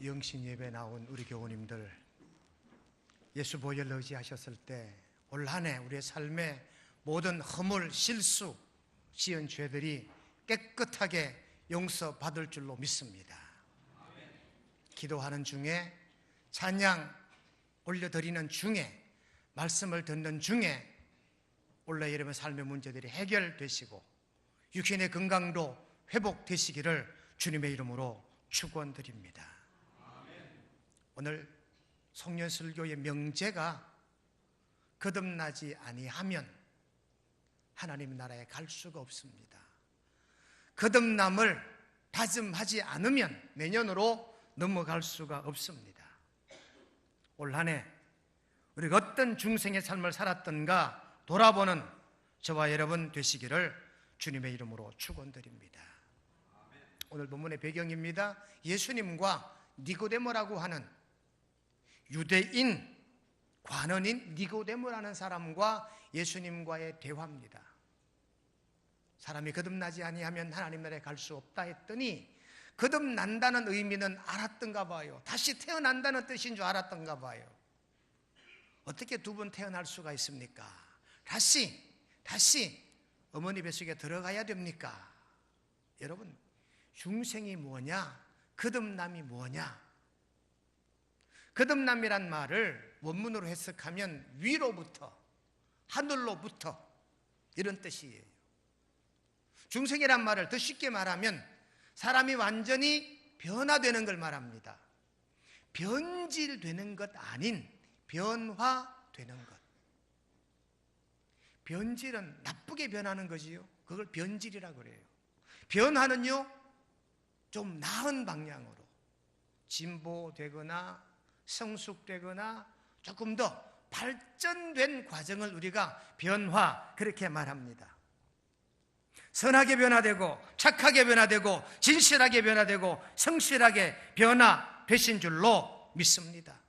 영신 예배 나온 우리 교우님들, 예수 보혈 의지하셨을 때 올 한 해 우리의 삶의 모든 허물, 실수, 지은 죄들이 깨끗하게 용서받을 줄로 믿습니다. 기도하는 중에, 찬양 올려드리는 중에, 말씀을 듣는 중에 올해 여러분 삶의 문제들이 해결되시고 육신의 건강도 회복되시기를 주님의 이름으로 축원드립니다. 오늘 송년설교의 명제가 거듭나지 아니하면 하나님 나라에 갈 수가 없습니다. 거듭남을 다짐하지 않으면 내년으로 넘어갈 수가 없습니다. 올 한 해 우리가 어떤 중생의 삶을 살았던가 돌아보는 저와 여러분 되시기를 주님의 이름으로 축원드립니다. 오늘 본문의 배경입니다. 예수님과 니고데모라고 하는 유대인 관원인 니고데모라는 사람과 예수님과의 대화입니다. 사람이 거듭나지 아니하면 하나님 나라에 갈 수 없다 했더니 거듭난다는 의미는 알았던가 봐요. 다시 태어난다는 뜻인 줄 알았던가 봐요. 어떻게 두 번 태어날 수가 있습니까? 다시 어머니 뱃속에 들어가야 됩니까? 여러분, 중생이 뭐냐? 거듭남이 뭐냐? 거듭남이란 말을 원문으로 해석하면 위로부터, 하늘로부터 이런 뜻이에요. 중생이란 말을 더 쉽게 말하면 사람이 완전히 변화되는 걸 말합니다. 변질되는 것 아닌 변화되는 것. 변질은 나쁘게 변하는 거지요. 그걸 변질이라고 그래요. 변화는요, 좀 나은 방향으로 진보되거나 성숙되거나 조금 더 발전된 과정을 우리가 변화, 그렇게 말합니다. 선하게 변화되고 착하게 변화되고 진실하게 변화되고 성실하게 변화되신 줄로 믿습니다.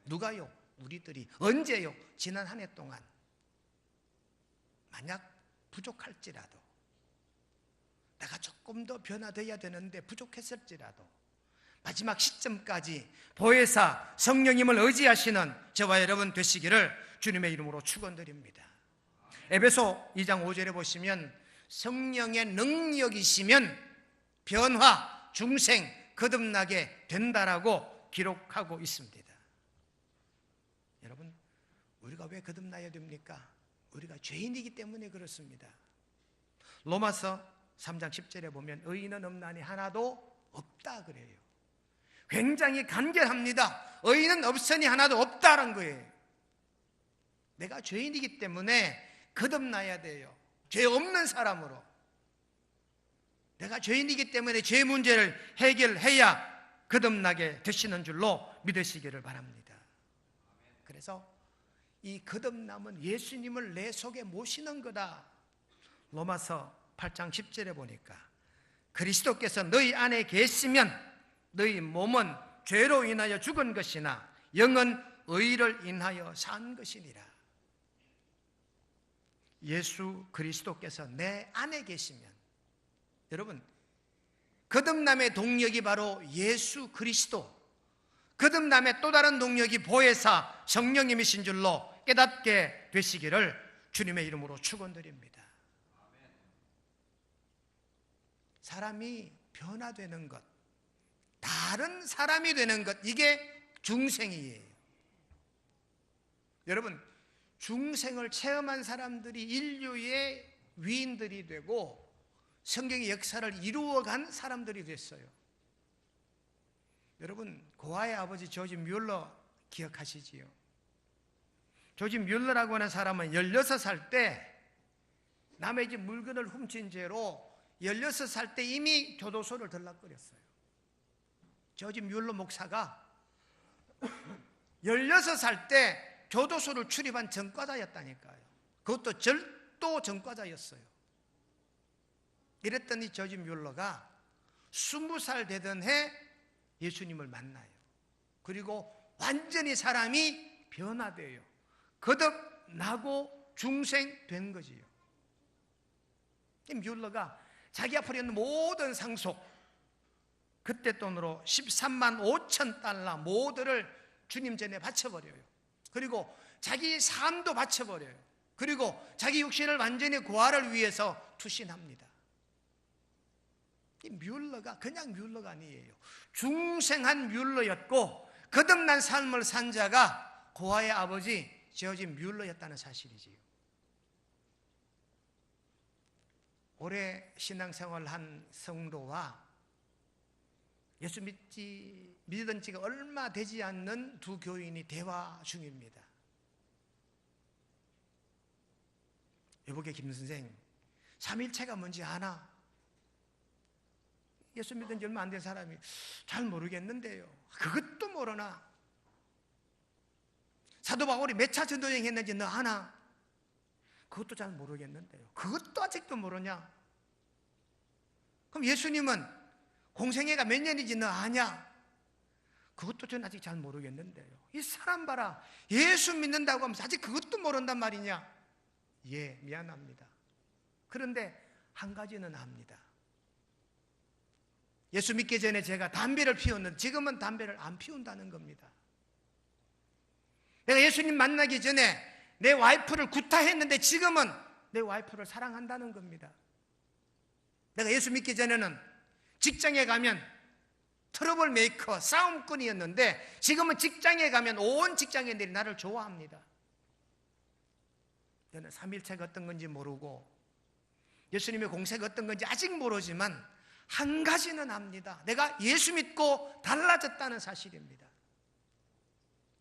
누가요? 우리들이. 언제요? 지난 한 해 동안. 만약 부족할지라도, 내가 조금 더 변화되어야 되는데 부족했을지라도 마지막 시점까지 보혜사 성령님을 의지하시는 저와 여러분 되시기를 주님의 이름으로 축원드립니다. 에베소 2장 5절에 보시면 성령의 능력이시면 변화, 중생, 거듭나게 된다라고 기록하고 있습니다. 여러분, 우리가 왜 거듭나야 됩니까? 우리가 죄인이기 때문에 그렇습니다. 로마서 3장 10절에 보면 의인은 없나니 하나도 없다 그래요. 굉장히 간결합니다. 의인은 없으니 하나도 없다는 거예요. 내가 죄인이기 때문에 거듭나야 돼요. 죄 없는 사람으로. 내가 죄인이기 때문에 죄 문제를 해결해야 거듭나게 되시는 줄로 믿으시기를 바랍니다. 그래서 이 거듭남은 예수님을 내 속에 모시는 거다. 로마서 8장 10절에 보니까 그리스도께서 너희 안에 계시면 너희 몸은 죄로 인하여 죽은 것이나 영은 의를 인하여 산 것이니라. 예수 그리스도께서 내 안에 계시면, 여러분, 거듭남의 동력이 바로 예수 그리스도, 거듭남의 또 다른 동력이 보혜사 성령님이신 줄로 깨닫게 되시기를 주님의 이름으로 축원드립니다. 사람이 변화되는 것, 다른 사람이 되는 것, 이게 중생이에요. 여러분, 중생을 체험한 사람들이 인류의 위인들이 되고 성경의 역사를 이루어간 사람들이 됐어요. 여러분, 고아의 아버지 조지 뮬러 기억하시지요? 조지 뮬러라고 하는 사람은 16살 때 남의 집 물건을 훔친 죄로 16살 때 이미 교도소를 들락거렸어요. 조지 뮬러 목사가 16살 때 교도소를 출입한 전과자였다니까요. 그것도 절도 전과자였어요. 이랬더니 조지 뮬러가 20살 되던 해 예수님을 만나요. 그리고 완전히 사람이 변화돼요. 거듭나고 중생된 거지요. 뮬러가 자기 앞에 있는 모든 상속, 그때 돈으로 13만 5천 달러 모두를 주님 전에 바쳐버려요. 그리고 자기 삶도 바쳐버려요. 그리고 자기 육신을 완전히 고아를 위해서 투신합니다. 이 뮬러가 그냥 뮬러가 아니에요. 중생한 뮬러였고 거듭난 삶을 산 자가 고아의 아버지 저지 뮬러였다는 사실이지요. 오래 신앙생활을 한 성도와 예수 믿은 지가 얼마 되지 않는 두 교인이 대화 중입니다. 여보게 김선생, 삼일체가 뭔지 아나? 예수 믿은 지 얼마 안 된 사람이 잘 모르겠는데요. 그것도 모르나? 사도 바울이 몇 차 전도여행 했는지 너 아나? 그것도 잘 모르겠는데요. 그것도 아직도 모르냐? 그럼 예수님은 공생애가 몇 년인지 너 아냐? 그것도 저는 아직 잘 모르겠는데요. 이 사람 봐라, 예수 믿는다고 하면서 아직 그것도 모른단 말이냐? 예, 미안합니다. 그런데 한 가지는 압니다. 예수 믿기 전에 제가 담배를 피웠는데 지금은 담배를 안 피운다는 겁니다. 내가 예수님 만나기 전에 내 와이프를 구타했는데 지금은 내 와이프를 사랑한다는 겁니다. 내가 예수 믿기 전에는 직장에 가면 트러블 메이커, 싸움꾼이었는데 지금은 직장에 가면 온 직장인들이 나를 좋아합니다. 저는 삼일체가 어떤 건지 모르고 예수님의 공세가 어떤 건지 아직 모르지만 한 가지는 압니다. 내가 예수 믿고 달라졌다는 사실입니다.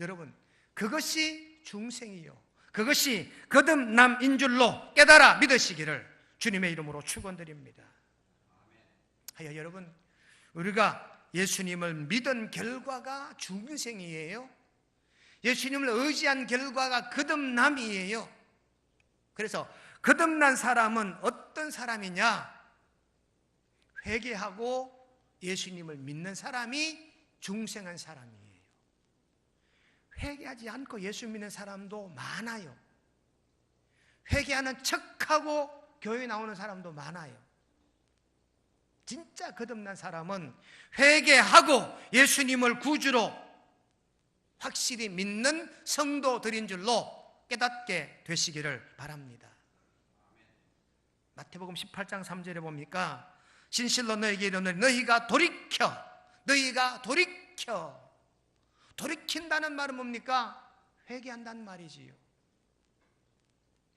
여러분, 그것이 중생이요, 그것이 거듭남인 줄로 깨달아 믿으시기를 주님의 이름으로 축원드립니다. 하여 여러분, 우리가 예수님을 믿은 결과가 중생이에요. 예수님을 의지한 결과가 거듭남이에요. 그래서 거듭난 사람은 어떤 사람이냐? 회개하고 예수님을 믿는 사람이 중생한 사람이에요. 회개하지 않고 예수 믿는 사람도 많아요. 회개하는 척하고 교회 나오는 사람도 많아요. 진짜 거듭난 사람은 회개하고 예수님을 구주로 확실히 믿는 성도들인 줄로 깨닫게 되시기를 바랍니다. 마태복음 18장 3절에 보니까 진실로 너희에게 이르노니 너희가 돌이킨다는 말은 뭡니까? 회개한다는 말이지요.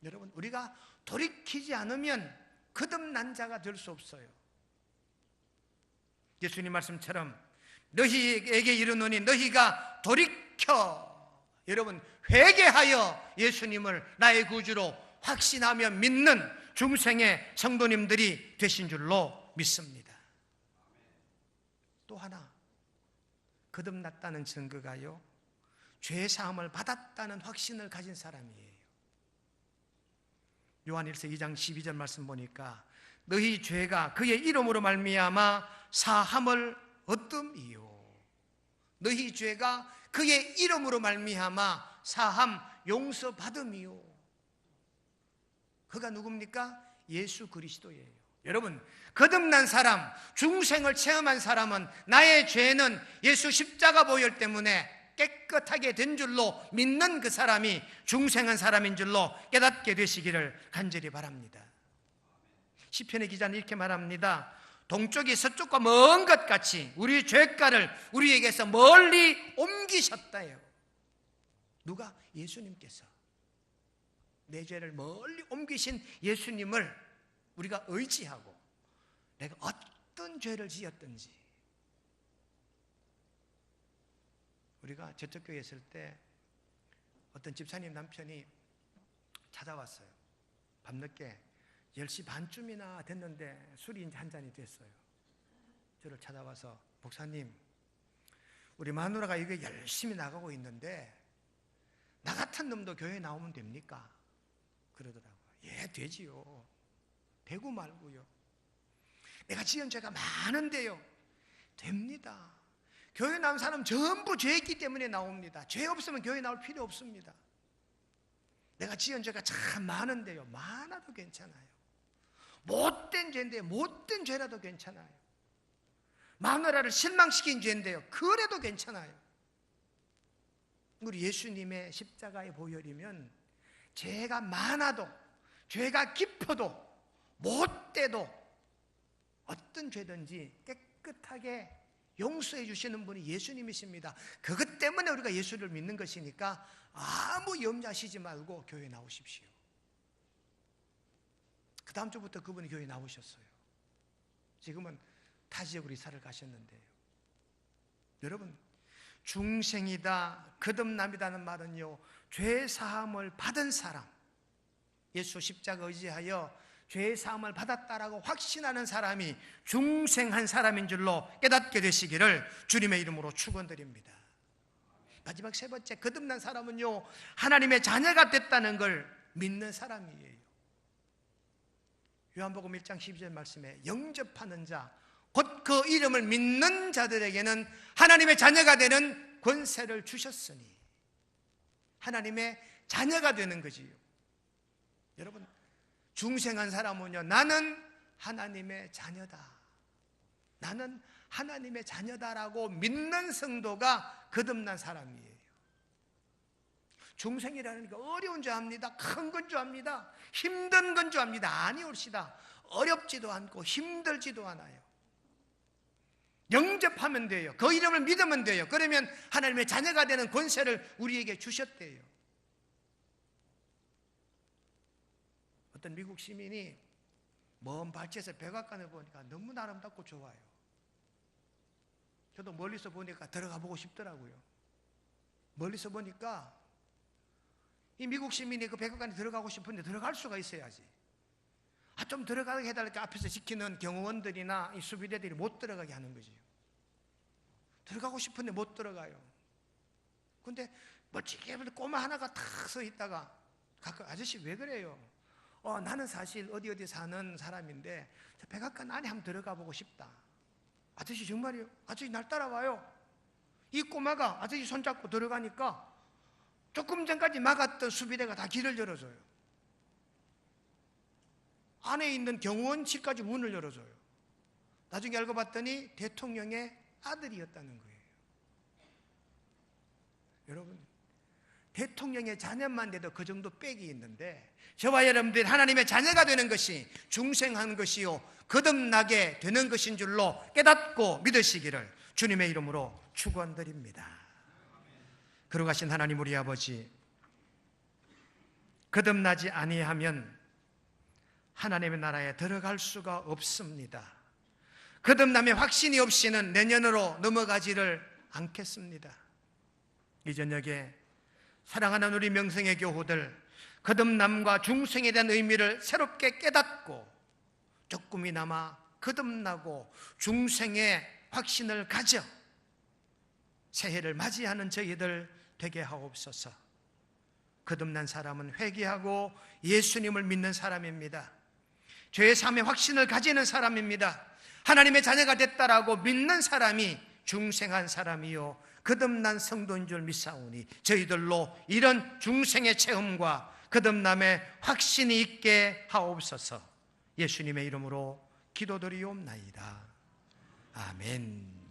여러분, 우리가 돌이키지 않으면 거듭난 자가 될 수 없어요. 예수님 말씀처럼 너희에게 이르노니 너희가 여러분, 회개하여 예수님을 나의 구주로 확신하며 믿는 중생의 성도님들이 되신 줄로 믿습니다. 또 하나, 거듭났다는 증거가요, 죄사함을 받았다는 확신을 가진 사람이에요. 요한일서 2장 12절 말씀 보니까 너희 죄가 그의 이름으로 말미암아 사함을 얻음이요. 너희 죄가 그의 이름으로 말미암아 사함 용서받음이요. 그가 누굽니까? 예수 그리스도예요. 여러분, 거듭난 사람, 중생을 체험한 사람은 나의 죄는 예수 십자가 보혈 때문에 깨끗하게 된 줄로 믿는 그 사람이 중생한 사람인 줄로 깨닫게 되시기를 간절히 바랍니다. 시편의 기자는 이렇게 말합니다. 동쪽이 서쪽과 먼 것 같이 우리 죄가를 우리에게서 멀리 옮기셨다요. 누가? 예수님께서. 내 죄를 멀리 옮기신 예수님을 우리가 의지하고 내가 어떤 죄를 지었든지, 우리가 저쪽 교회에 있을 때 어떤 집사님 남편이 찾아왔어요. 밤늦게 10시 반쯤이나 됐는데 술이 이제 한 잔이 됐어요. 저를 찾아와서 목사님, 우리 마누라가 이게 열심히 나가고 있는데 나 같은 놈도 교회에 나오면 됩니까? 그러더라고요. 예, 되지요. 되고 말고요. 내가 지은 죄가 많은데요. 됩니다. 교회 나온 사람 전부 죄 있기 때문에 나옵니다. 죄 없으면 교회 나올 필요 없습니다. 내가 지은 죄가 참 많은데요. 많아도 괜찮아요. 못된 죄인데 못된 죄라도 괜찮아요. 마누라를 실망시킨 죄인데요. 그래도 괜찮아요. 우리 예수님의 십자가의 보혈이면 죄가 많아도, 죄가 깊어도, 못돼도 어떤 죄든지 깨끗하게 용서해 주시는 분이 예수님이십니다. 그것 때문에 우리가 예수를 믿는 것이니까 아무 염려하시지 말고 교회에 나오십시오. 그 다음 주부터 그분이 교회에 나오셨어요. 지금은 타 지역으로 이사를 가셨는데요. 여러분, 중생이다, 거듭남이다는 말은요, 죄 사함을 받은 사람, 예수 십자가 의지하여 죄 사함을 받았다라고 확신하는 사람이 중생한 사람인 줄로 깨닫게 되시기를 주님의 이름으로 축원드립니다. 마지막 세 번째, 거듭난 사람은요, 하나님의 자녀가 됐다는 걸 믿는 사람이에요. 요한복음 1장 12절 말씀에 영접하는 자, 곧 그 이름을 믿는 자들에게는 하나님의 자녀가 되는 권세를 주셨으니, 하나님의 자녀가 되는 거지요. 여러분, 중생한 사람은요, 나는 하나님의 자녀다, 나는 하나님의 자녀다라고 믿는 성도가 거듭난 사람이에요. 중생이라는 게 어려운 줄 압니다. 큰 건 줄 압니다. 힘든 건 줄 압니다. 아니올시다. 어렵지도 않고 힘들지도 않아요. 영접하면 돼요. 그 이름을 믿으면 돼요. 그러면 하나님의 자녀가 되는 권세를 우리에게 주셨대요. 어떤 미국 시민이 먼 발치에서 백악관을 보니까 너무 아름답고 좋아요. 저도 멀리서 보니까 들어가 보고 싶더라고요. 멀리서 보니까 이 미국 시민이 그 백악관에 들어가고 싶은데 들어갈 수가 있어야지. 좀 들어가게 해달라고 앞에서 지키는 경호원들이나 이 수비대들이 못 들어가게 하는 거지요. 들어가고 싶은데 못 들어가요. 근데 멀찍이 꼬마 하나가 탁 서 있다가 가끔, 아저씨 왜 그래요? 나는 사실 어디 사는 사람인데 저 백악관 안에 한번 들어가 보고 싶다. 아저씨 정말이요? 아저씨 날 따라와요. 이 꼬마가 아저씨 손잡고 들어가니까 조금 전까지 막았던 수비대가 다 길을 열어줘요. 안에 있는 경호원실까지 문을 열어줘요. 나중에 알고 봤더니 대통령의 아들이었다는 거예요. 여러분, 대통령의 자녀만 돼도 그 정도 빽이 있는데, 저와 여러분들 하나님의 자녀가 되는 것이 중생한 것이요 거듭나게 되는 것인 줄로 깨닫고 믿으시기를 주님의 이름으로 축원드립니다. 거룩하신 하나님 우리 아버지, 거듭나지 아니하면 하나님의 나라에 들어갈 수가 없습니다. 거듭남의 확신이 없이는 내년으로 넘어가지를 않겠습니다. 이 저녁에 사랑하는 우리 명성의 교우들, 거듭남과 중생에 대한 의미를 새롭게 깨닫고 조금이나마 거듭나고 중생의 확신을 가져 새해를 맞이하는 저희들 되게 하옵소서. 거듭난 사람은 회개하고 예수님을 믿는 사람입니다. 죄의 삶의 확신을 가지는 사람입니다. 하나님의 자녀가 됐다라고 믿는 사람이 중생한 사람이요 거듭난 성도인 줄 믿사오니 저희들로 이런 중생의 체험과 거듭남의 확신이 있게 하옵소서. 예수님의 이름으로 기도드리옵나이다. 아멘.